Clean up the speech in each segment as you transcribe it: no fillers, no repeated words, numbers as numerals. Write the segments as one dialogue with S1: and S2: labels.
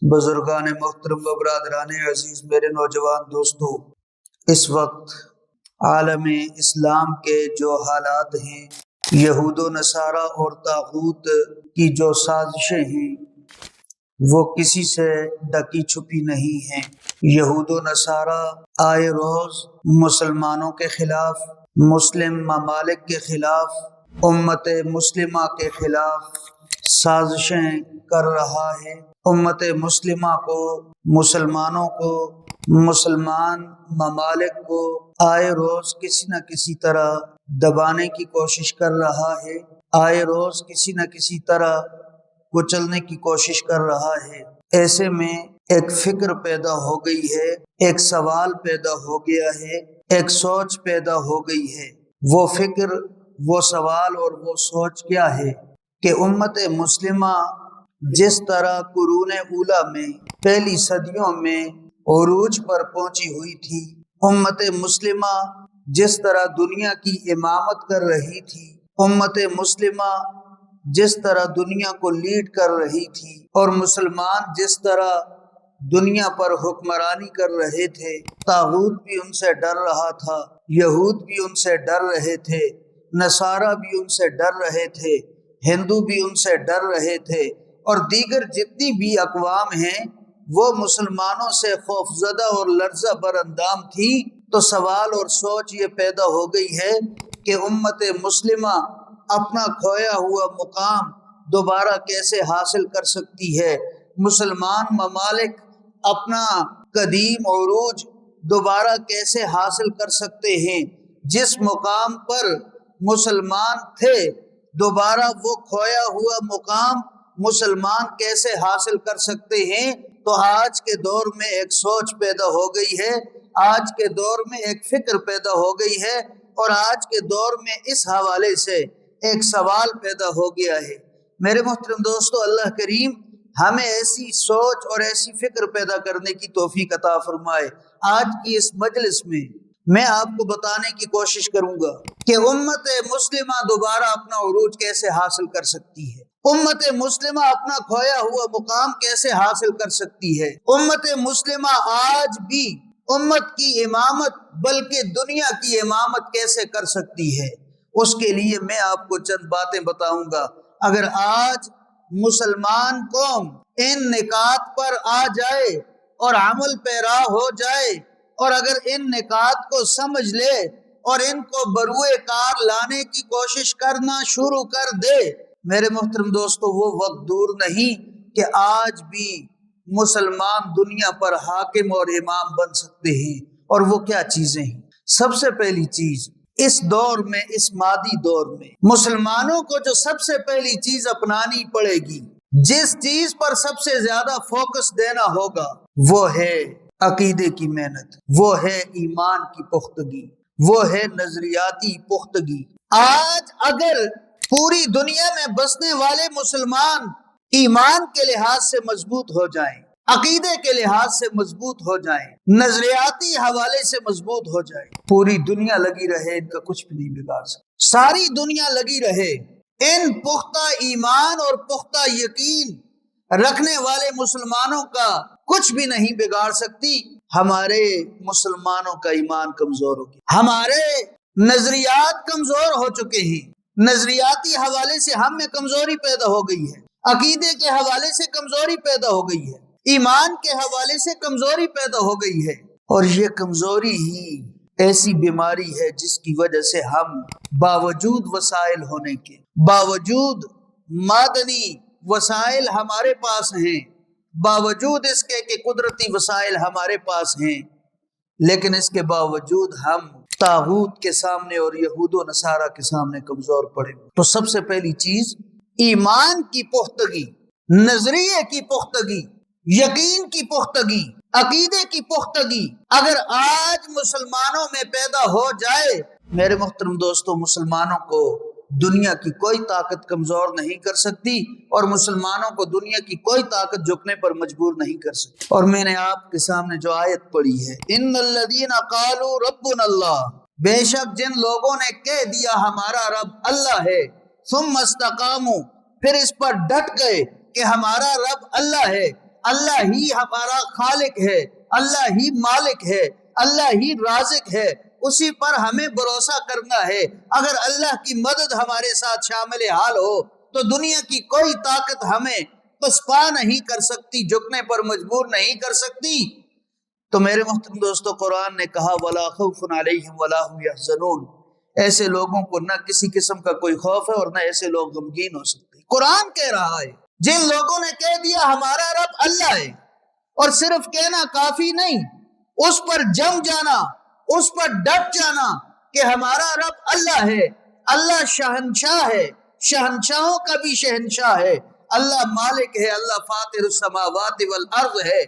S1: بزرگان محترم و برادران عزیز، میرے نوجوان دوستوں، اس وقت عالم اسلام کے جو حالات ہیں، یہود و نصارہ اور طاغوت کی جو سازشیں ہیں وہ کسی سے ڈکی چھپی نہیں ہیں۔ یہود و نصارہ آئے روز مسلمانوں کے خلاف، مسلم ممالک کے خلاف، امت مسلمہ کے خلاف سازشیں کر رہا ہے۔ امت مسلمہ کو، مسلمانوں کو، مسلمان ممالک کو آئے روز کسی نہ کسی طرح دبانے کی کوشش کر رہا ہے، آئے روز کسی نہ کسی طرح کچلنے کی کوشش کر رہا ہے۔ ایسے میں ایک فکر پیدا ہو گئی ہے، ایک سوال پیدا ہو گیا ہے، ایک سوچ پیدا ہو گئی ہے۔ وہ فکر، وہ سوال اور وہ سوچ کیا ہے کہ امت مسلمہ جس طرح قرون اولیٰ میں، پہلی صدیوں میں عروج پر پہنچی ہوئی تھی، امت مسلمہ جس طرح دنیا کی امامت کر رہی تھی، امت مسلمہ جس طرح دنیا کو لیڈ کر رہی تھی، اور مسلمان جس طرح دنیا پر حکمرانی کر رہے تھے، طاغوت بھی ان سے ڈر رہا تھا، یہود بھی ان سے ڈر رہے تھے، نصارہ بھی ان سے ڈر رہے تھے، ہندو بھی ان سے ڈر رہے تھے، اور دیگر جتنی بھی اقوام ہیں وہ مسلمانوں سے خوفزدہ اور لرزہ بر اندام تھی۔ تو سوال اور سوچ یہ پیدا ہو گئی ہے کہ امت مسلمہ اپنا کھویا ہوا مقام دوبارہ کیسے حاصل کر سکتی ہے، مسلمان ممالک اپنا قدیم عروج دوبارہ کیسے حاصل کر سکتے ہیں، جس مقام پر مسلمان تھے دوبارہ وہ کھویا ہوا مقام مسلمان کیسے حاصل کر سکتے ہیں۔ تو آج کے دور میں ایک سوچ پیدا ہو گئی ہے، آج کے دور میں ایک فکر پیدا ہو گئی ہے، اور آج کے دور میں اس حوالے سے ایک سوال پیدا ہو گیا ہے۔ میرے محترم دوستو، اللہ کریم ہمیں ایسی سوچ اور ایسی فکر پیدا کرنے کی توفیق عطا فرمائے۔ آج کی اس مجلس میں آپ کو بتانے کی کوشش کروں گا کہ امت مسلمہ دوبارہ اپنا عروج کیسے حاصل کر سکتی ہے، امت مسلمہ اپنا کھویا ہوا مقام کیسے حاصل کر سکتی ہے، امت مسلمہ آج بھی امت کی امامت بلکہ دنیا کی امامت کیسے کر سکتی ہے۔ اس کے لیے میں آپ کو چند باتیں بتاؤں گا۔ اگر آج مسلمان قوم ان نکات پر آ جائے اور عمل پیرا ہو جائے، اور اگر ان نکات کو سمجھ لے اور ان کو بروئے کار لانے کی کوشش کرنا شروع کر دے، میرے محترم دوستو وہ وقت دور نہیں کہ آج بھی مسلمان دنیا پر حاکم اور امام بن سکتے ہیں۔ اور وہ کیا چیزیں ہیں؟ سب سے پہلی چیز، اس دور میں، اس مادی دور میں مسلمانوں کو جو سب سے پہلی چیز اپنانی پڑے گی، جس چیز پر سب سے زیادہ فوکس دینا ہوگا، وہ ہے عقیدے کی محنت، وہ ہے ایمان کی پختگی، وہ ہے نظریاتی پختگی۔ آج اگر پوری دنیا میں بسنے والے مسلمان ایمان کے لحاظ سے مضبوط ہو جائیں، عقیدے کے لحاظ سے مضبوط ہو جائیں، نظریاتی حوالے سے مضبوط ہو جائیں، پوری دنیا لگی رہے، ان کا کچھ بھی نہیں بگاڑ سکتا۔ ساری دنیا لگی رہے، ان پختہ ایمان اور پختہ یقین رکھنے والے مسلمانوں کا کچھ بھی نہیں بگاڑ سکتی۔ ہمارے مسلمانوں کا ایمان کمزور ہو گیا، ہمارے نظریات کمزور ہو چکے ہیں، نظریاتی حوالے سے ہم میں کمزوری پیدا ہو گئی ہے، عقیدے کے حوالے سے کمزوری پیدا ہو گئی ہے، ایمان کے حوالے سے کمزوری پیدا ہو گئی ہے۔ اور یہ کمزوری ہی ایسی بیماری ہے جس کی وجہ سے ہم باوجود وسائل ہونے کے، باوجود معدنی وسائل ہمارے پاس ہیں، باوجود اس کے کہ قدرتی وسائل ہمارے پاس ہیں، لیکن اس کے باوجود ہم طاغوت کے سامنے اور یہود و نصارہ کے سامنے کمزور پڑے۔ تو سب سے پہلی چیز ایمان کی پختگی، نظریے کی پختگی، یقین کی پختگی، عقیدے کی پختگی اگر آج مسلمانوں میں پیدا ہو جائے، میرے محترم دوستو، مسلمانوں کو دنیا کی کوئی طاقت کمزور نہیں کر سکتی، اور مسلمانوں کو دنیا کی کوئی طاقت جھکنے پر مجبور نہیں کر سکتی۔ اور میں نے آپ کے سامنے جو آیت پڑھی ہے، ان الذین قالوا ربنا اللہ، بے شک جن لوگوں نے کہہ دیا ہمارا رب اللہ ہے، ثم استقاموا، پھر اس پر ڈٹ گئے کہ ہمارا رب اللہ ہے، اللہ ہی ہمارا خالق ہے، اللہ ہی مالک ہے، اللہ ہی رازق ہے، اسی پر ہمیں بھروسہ کرنا ہے۔ اگر اللہ کی مدد ہمارے ساتھ شامل حال ہو تو دنیا کی کوئی طاقت ہمیں پسپا نہیں کر سکتی، جھکنے پر مجبور نہیں کر سکتی۔ تو میرے محترم دوستو، قرآن نے کہا وَلَا خَوْفٌ عَلَيْهِمْ وَلَا هُمْ يَحْزَنُونَ، ایسے لوگوں کو نہ کسی قسم کا کوئی خوف ہے اور نہ ایسے لوگ غمگین ہو سکتے۔ قرآن کہہ رہا ہے جن لوگوں نے کہہ دیا ہمارا رب اللہ ہے، اور صرف کہنا کافی نہیں، اس پر جم جانا، اس پر ڈٹ جانا کہ ہمارا رب اللہ ہے، اللہ شہنشاہ ہے، شہنشاہوں کا بھی شہنشاہ ہے، اللہ مالک ہے، اللہ فاطر السماوات والارض ہے۔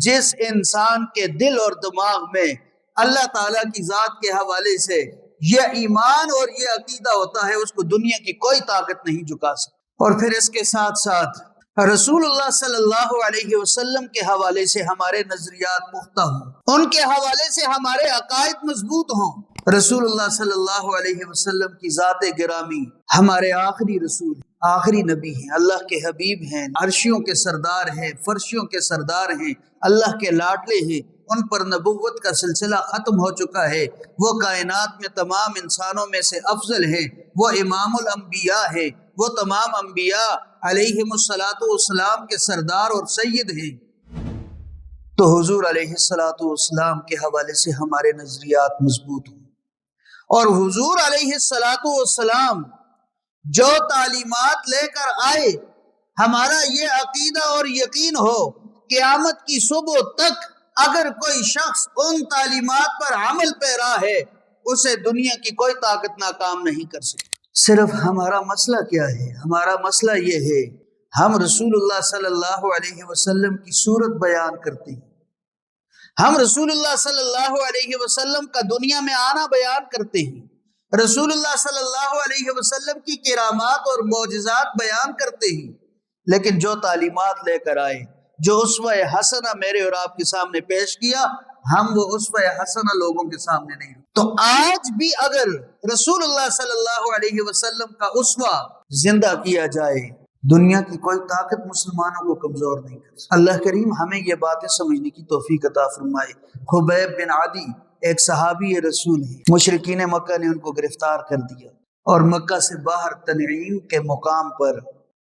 S1: جس انسان کے دل اور دماغ میں اللہ تعالیٰ کی ذات کے حوالے سے یہ ایمان اور یہ عقیدہ ہوتا ہے، اس کو دنیا کی کوئی طاقت نہیں جھکا سکتی۔ اور پھر اس کے ساتھ ساتھ رسول اللہ صلی اللہ علیہ وسلم کے حوالے سے ہمارے نظریات پختہ ہوں، ان کے حوالے سے ہمارے عقائد مضبوط ہوں۔ رسول اللہ صلی اللہ علیہ وسلم کی ذات گرامی ہمارے آخری رسول ہیں، آخری نبی ہیں، اللہ کے حبیب ہیں، عرشیوں کے سردار ہیں، فرشیوں کے سردار ہیں، اللہ کے لاڈلے ہیں، ان پر نبوت کا سلسلہ ختم ہو چکا ہے، وہ کائنات میں تمام انسانوں میں سے افضل ہیں، وہ امام الانبیاء ہیں، وہ تمام انبیاء علیہم الصلاۃ والسلام کے سردار اور سید ہیں۔ تو حضور علیہ الصلاۃ والسلام کے حوالے سے ہمارے نظریات مضبوط ہوں، اور حضور علیہ الصلاۃ والسلام جو تعلیمات لے کر آئے، ہمارا یہ عقیدہ اور یقین ہو قیامت کی صبح تک اگر کوئی شخص ان تعلیمات پر عمل پیرا ہے، اسے دنیا کی کوئی طاقت ناکام نہیں کر سکتی۔ صرف ہمارا مسئلہ کیا ہے؟ ہمارا مسئلہ یہ ہے، ہم رسول اللہ صلی اللہ علیہ وسلم کی صورت بیان کرتے ہیں، ہم رسول اللہ صلی اللہ علیہ وسلم کا دنیا میں آنا بیان کرتے ہیں، رسول اللہ صلی اللہ علیہ وسلم کی کرامات اور معجزات بیان کرتے ہیں، لیکن جو تعلیمات لے کر آئے، جو اسوہ حسنہ میرے اور آپ کے سامنے پیش کیا، ہم وہ اسوہ حسنہ لوگوں کے سامنے نہیں۔ تو آج بھی اگر رسول اللہ صلی اللہ علیہ وسلم کا اسوہ زندہ کیا جائے، دنیا کی کوئی طاقت مسلمانوں کو کمزور نہیں کر سکتی۔ اللہ کریم ہمیں یہ باتیں سمجھنے کی توفیق عطا فرمائے۔ خبیب بن عدی ایک صحابی رسول ہیں، مشرکین مکہ نے ان کو گرفتار کر دیا، اور مکہ سے باہر تنعیم کے مقام پر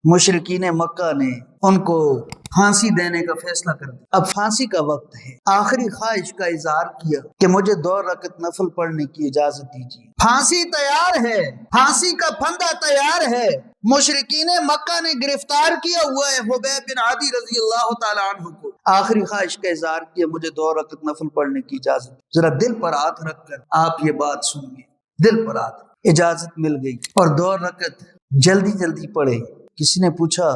S1: مشرکین مکہ نے ان کو پھانسی دینے کا فیصلہ کر دیا۔ اب پھانسی کا وقت ہے، آخری خواہش کا اظہار کیا کہ مجھے 2 رکعت نفل پڑھنے کی اجازت دیجیے۔ پھانسی تیار ہے، پھانسی کا پھندا تیار ہے، مشرکین مکہ نے گرفتار کیا ہوا ہے خبیب بن عدی رضی اللہ تعالیٰ عنہ کو۔ آخری خواہش کا اظہار کیا، مجھے 2 رکعت نفل پڑھنے کی اجازت۔ ذرا دل پر ہاتھ رکھ کر آپ یہ بات سنیے، دل پر ہاتھ، اجازت مل گئی اور 2 رکعت جلدی جلدی پڑھے۔ کسی نے پوچھا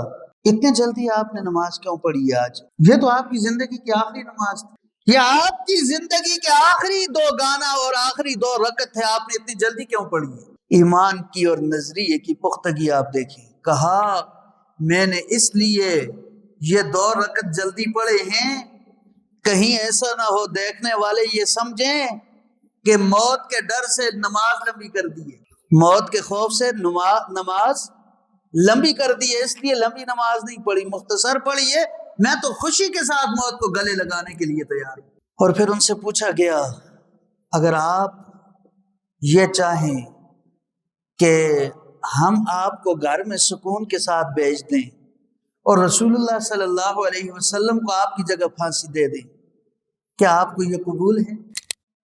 S1: اتنے جلدی آپ نے نماز کیوں پڑھی ہے آج؟ یہ تو آپ کی زندگی کی آخری نماز تھی، یہ آپ کی زندگی کے آخری 2 گانا اور آخری 2 رکعت ہے، آپ نے اتنی جلدی کیوں پڑھی ہے؟ ایمان کی اور نظریے کی پختگی آپ دیکھیں۔ کہا میں نے اس لیے یہ 2 رکعت جلدی پڑھے ہیں، کہیں ایسا نہ ہو دیکھنے والے یہ سمجھیں کہ موت کے ڈر سے نماز لمبی کر دی ہے، موت کے خوف سے نماز لمبی کر دی ہے، اس لیے لمبی نماز نہیں پڑھی، مختصر پڑھی ہے، میں تو خوشی کے ساتھ موت کو گلے لگانے کے لیے تیار ہوں۔ اور پھر ان سے پوچھا گیا اگر آپ یہ چاہیں کہ ہم آپ کو گھر میں سکون کے ساتھ بھیج دیں اور رسول اللہ صلی اللہ علیہ وسلم کو آپ کی جگہ پھانسی دے دیں، کیا آپ کو یہ قبول ہے؟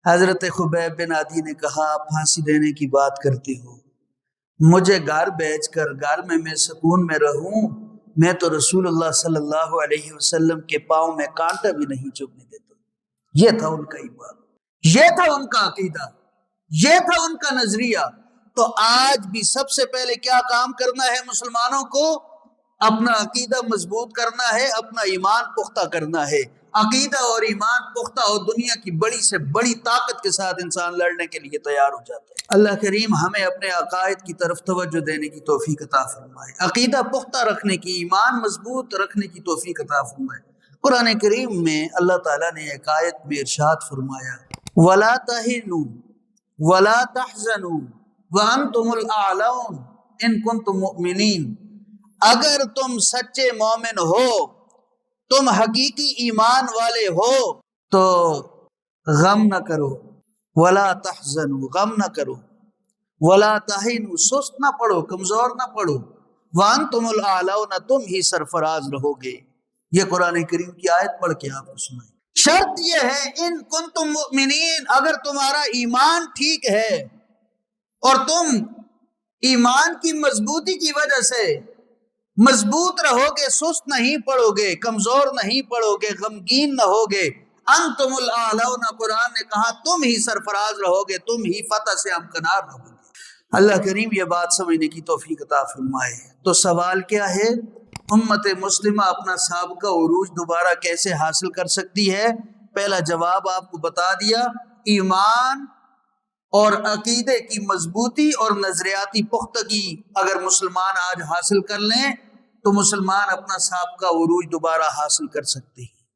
S1: حضرت خبیب بن عدی نے کہا آپ پھانسی دینے کی بات کرتے ہو، مجھے گھر بھیج کر گھر میں سکون میں رہوں، میں تو رسول اللہ صلی اللہ علیہ وسلم کے پاؤں میں کانٹا بھی نہیں چبھنے دیتا۔ یہ تھا ان کا ایمان، یہ تھا ان کا عقیدہ، یہ تھا ان کا نظریہ۔ تو آج بھی سب سے پہلے کیا کام کرنا ہے مسلمانوں کو؟ اپنا عقیدہ مضبوط کرنا ہے، اپنا ایمان پختہ کرنا ہے۔ عقیدہ اور ایمان پختہ ہو، دنیا کی بڑی سے بڑی طاقت کے ساتھ انسان لڑنے کے لیے تیار ہو جاتا ہے۔ اللہ کریم ہمیں اپنے عقائد کی طرف توجہ دینے کی توفیق عطا فرمائے، عقیدہ پختہ رکھنے کی، ایمان مضبوط رکھنے کی توفیق عطا فرمائے۔ قرآن کریم میں اللہ تعالیٰ نے ایک آیت میں ارشاد فرمایا وَلَا تَهِنُوا وَلَا تَحْزَنُوا وَأَنْتُمُ الْأَعْلَوْنَ إِن كُنتُم مُؤْمِنِينَ، اگر تم سچے مومن ہو تم حقیقی ایمان والے ہو تو غم نہ کرو، ولا تحزنوا، غم نہ کرو، ولا تہنوا، سست نہ پڑو، کمزور نہ پڑو، وانتم الاعلون، تم ہی سرفراز رہو گے۔ یہ قرآن کریم کی آیت پڑھ کے آپ کو سنائیں۔ شرط یہ ہے ان کنتم مؤمنین، اگر تمہارا ایمان ٹھیک ہے اور تم ایمان کی مضبوطی کی وجہ سے مضبوط رہو گے، سست نہیں پڑو گے، کمزور نہیں پڑو گے، غمگین نہ ہوگے، انتم الاعلون، قرآن نے کہا تم ہی سرفراز رہو گے، تم ہی فتح سے ہمکنار رہو گے۔ اللہ کریم یہ بات سمجھنے کی توفیق عطا فرمائے۔ تو سوال کیا ہے؟ امت مسلمہ اپنا سابقہ عروج دوبارہ کیسے حاصل کر سکتی ہے؟ پہلا جواب آپ کو بتا دیا، ایمان اور عقیدے کی مضبوطی اور نظریاتی پختگی اگر مسلمان آج حاصل کر لیں تو مسلمان اپنا سابقہ عروج دوبارہ حاصل کر سکتے ہیں۔